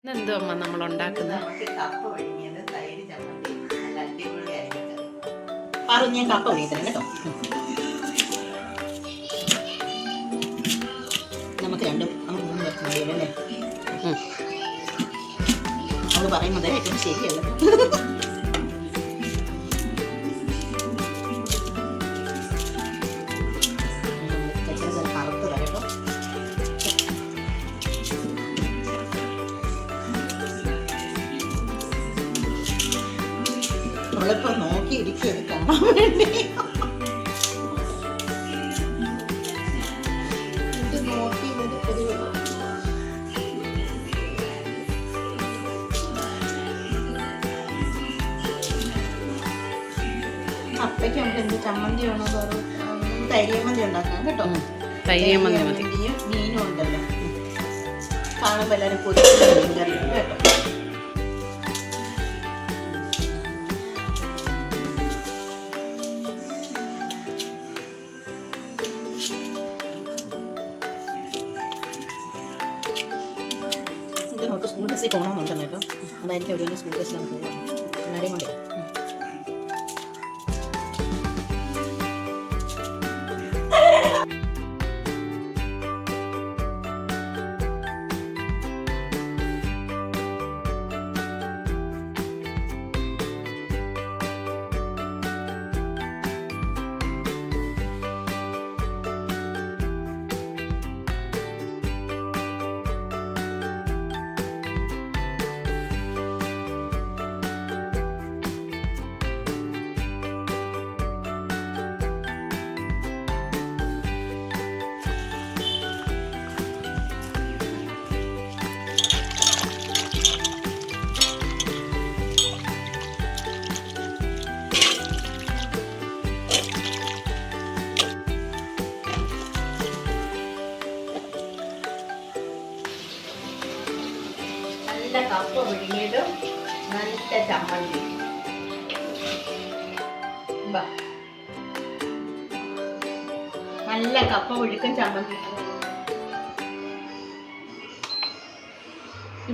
ഇന്നെന്തോ അമ്മ നമ്മൾ ഉണ്ടാക്കുന്നത്? പറഞ്ഞ കപ്പ ഒഴിയുന്നത് കേട്ടോ. നമുക്ക് രണ്ടും നമുക്ക് മൂന്ന് പേർക്ക് മതിയല്ലോ അല്ലേ? അവള് പറയുന്നത് ഏറ്റവും ശരിയല്ല. കറുത്ത് തരട്ടോ. അവളിപ്പോ നോക്കിയിരിക്കും കാണാൻ വേണ്ടി. അപ്പയ്ക്ക് നമുക്ക് എന്ത് ചമ്മന്തി വേണോ തൈരിയമ്മന്തി ഉണ്ടാക്കാം കേട്ടോ. തൈരിയമ്മന്തിയും മീനും ഉണ്ടല്ലോ, കാണുമ്പോൾ എല്ലാവരും പൊതിച്ച് മീൻ കറി കേട്ടോ. ഇത് നമുക്ക് സ്കൂൾ ബസ്സിൽ പോകണമെന്നുണ്ടല്ലോ കേട്ടോ. അതായിരിക്കും ഒരു സ്കൂൾ ബസ്സിലാണ് പോകുക എല്ലാവരെയും കൊണ്ട്. നല്ല കപ്പ പിഴിഞ്ഞിടും, നല്ല ചമ്മന്തി. നല്ല കപ്പ ഒഴുക്കും ചമ്മന്തി.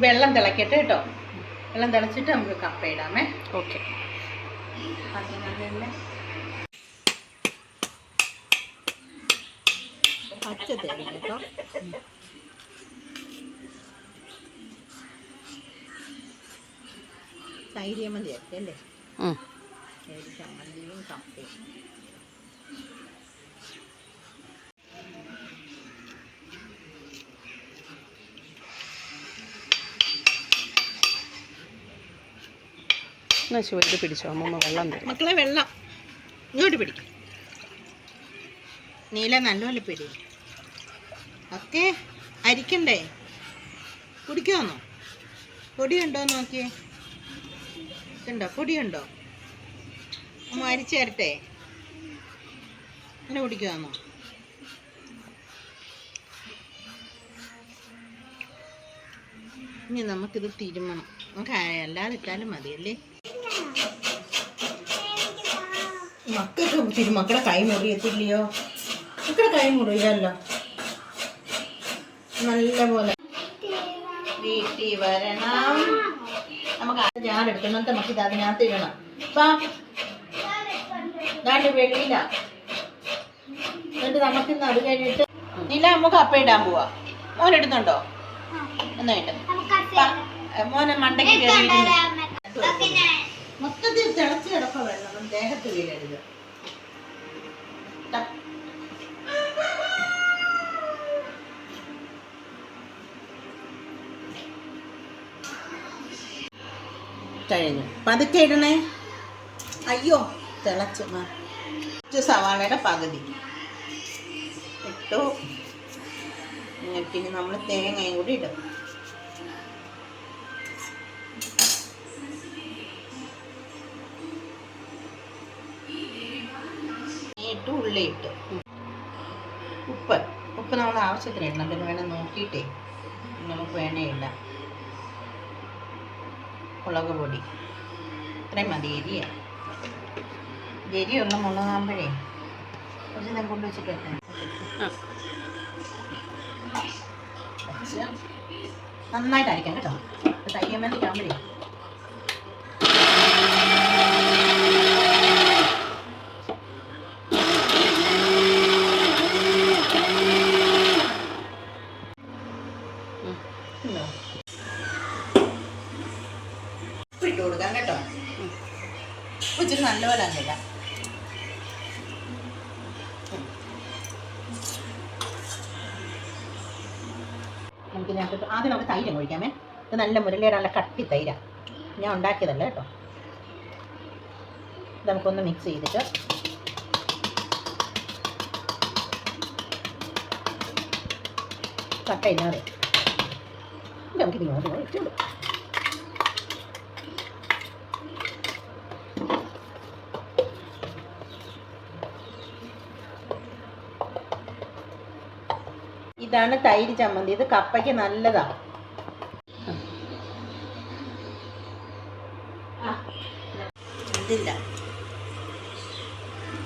വെള്ളം തിളക്കട്ടെ കേട്ടോ. വെള്ളം തിളച്ചിട്ട് നമുക്ക് കപ്പ ഇടാമേ. ഓക്കെ. പച്ച തേങ്ങ കേട്ടോ. തൈരിയമ്മന്തി ഒക്കെ അല്ലേ? ചമ്മന്തിയും കപ്പയും. ഇത് പിടിച്ചോ അമ്മ, വെള്ളം തരും മക്കളെ. വെള്ളം ഇങ്ങോട്ട് പിടിക്കും. നീല നല്ലപോലെ പിടി. ഒക്കെ അരിക്കണ്ടേ? കുടിക്കുമെന്നോ? പൊടിയുണ്ടോ നോക്കിയേ. ഉണ്ടോ? പൊടിയുണ്ടോ? അമ്മ അരിച്ചു തരട്ടെ? അങ്ങനെ കുടിക്കുവാന്നോ? ഇനി നമുക്കിത് തിരുമണം. നമുക്ക് അല്ലാതെ ഇട്ടാലും മതിയല്ലേ? മക്കൾക്ക് മക്കളെ കൈ മുറിയത്തില്ലയോ? മക്കളെ കൈ മുറിയല്ലോ. നല്ല പോലെ വീട്ടിൽ വരണം. നമുക്ക് ഞാനെടുക്കണം. നമുക്കിത് അതിനകത്ത് ഇടണം. ദാണ്ട് വെളിയില. എന്നിട്ട് നമുക്കിന്ന് അത് കഴിഞ്ഞിട്ട് നില നമുക്ക് കപ്പ ഇടാൻ പോവാ. മോൻ ഇടുന്നുണ്ടോ? എന്നായിട്ട് മോനെ മണ്ടയ്ക്ക് കയറി മൊത്തത്തിൽ തിളച്ച് കിടപ്പ വെള്ളം ദേഹത്ത് വീഴരുത്. കഴിഞ്ഞു. പതുക്കെ ഇടണേ. അയ്യോ, തിളച്ച്. സവാളയുടെ പകുതി ഇട്ടു. പിന്നെ നമ്മൾ തേങ്ങയും കൂടി ഇടും. ഇട്ട് ഉള്ളി ഇട്ട്. ഉപ്പ് നമ്മൾ ആവശ്യത്തിന് ഇടണം. പിന്നെ വേണം നോക്കിയിട്ടേ നമുക്ക് വേണേ ഇടാം. മുളക് പൊടി ഇത്രയും മതി. എരിയുള്ള മുളകാകുമ്പോഴേ കുറച്ച് ഞാൻ കൊണ്ടുവച്ചിട്ട് നന്നായിട്ട് അരയ്ക്കാം കേട്ടോ. മതി ഇട്ട് കൊടുക്കാം കേട്ടോ. ഇച്ചിരി നല്ലപോലെ അങ്ങില്ല. നമുക്കിതിനകത്ത് ആദ്യം നമുക്ക് തൈര് ഒഴിക്കാമേ. ഇത് നല്ല മുരളിയുടെ നല്ല കട്ടി തൈര, ഞാൻ ഉണ്ടാക്കിയതല്ല കേട്ടോ. ഇത് നമുക്കൊന്ന് മിക്സ് ചെയ്തിട്ട് കട്ടയില്ലാതെ നമുക്കിത് ഇങ്ങോട്ട് ഒഴിച്ചു കൊടുക്കാം. ഇതാണ് തൈര് ചമ്മന്തി. ഇത് കപ്പയ്ക്ക് നല്ലതാണ്. ഇതില്ല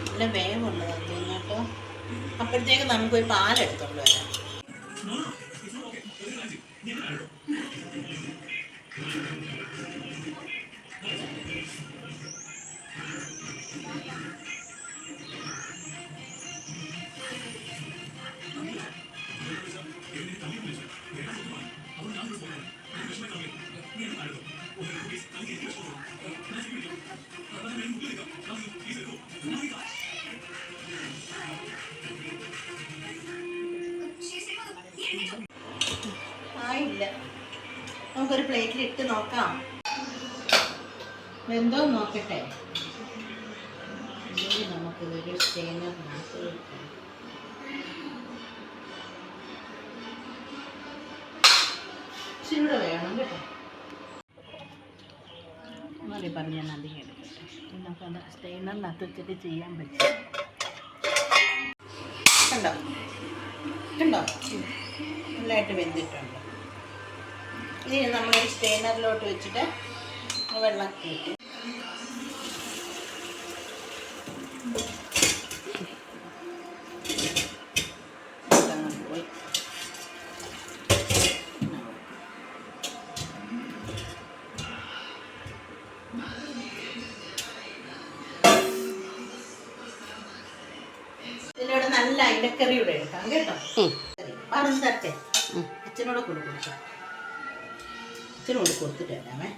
നല്ല വേവുള്ളതാണ് കേട്ടോ. അപ്പോഴത്തേക്ക് നമുക്ക് ഒരു പാലെടുത്തോണ്ട് വരാം. ആയില്ല, നമുക്കൊരു പ്ലേറ്റിൽ ഇട്ട് നോക്കാം. എന്തോ നോക്കട്ടെ. നമുക്ക് ഒരു സ്റ്റെയിനറിനകത്ത് ഇച്ചിരി വേണം കേട്ടോ. മതി പറഞ്ഞാൽ അധികം എടുക്കട്ടെ. നമുക്കത് സ്റ്റെയിനറിനകത്ത് വെച്ചിട്ട് ചെയ്യാൻ പറ്റും. കണ്ടോ കണ്ടോ, നല്ലതായിട്ട് വെന്തിട്ടുണ്ട്. ഇനി നമ്മളൊരു സ്റ്റെയിനറിലോട്ട് വെച്ചിട്ട് വെള്ളം കൂട്ടി പോയി. ഇതിലൂടെ നല്ല അയിലക്കറിയുടെ എടുക്കാം കേട്ടോ. പറഞ്ഞു തരട്ടെ, അച്ഛനോട് കൊടുക്കാം. അച്ഛനോട് കൊടുത്തിട്ട് തരാമേ.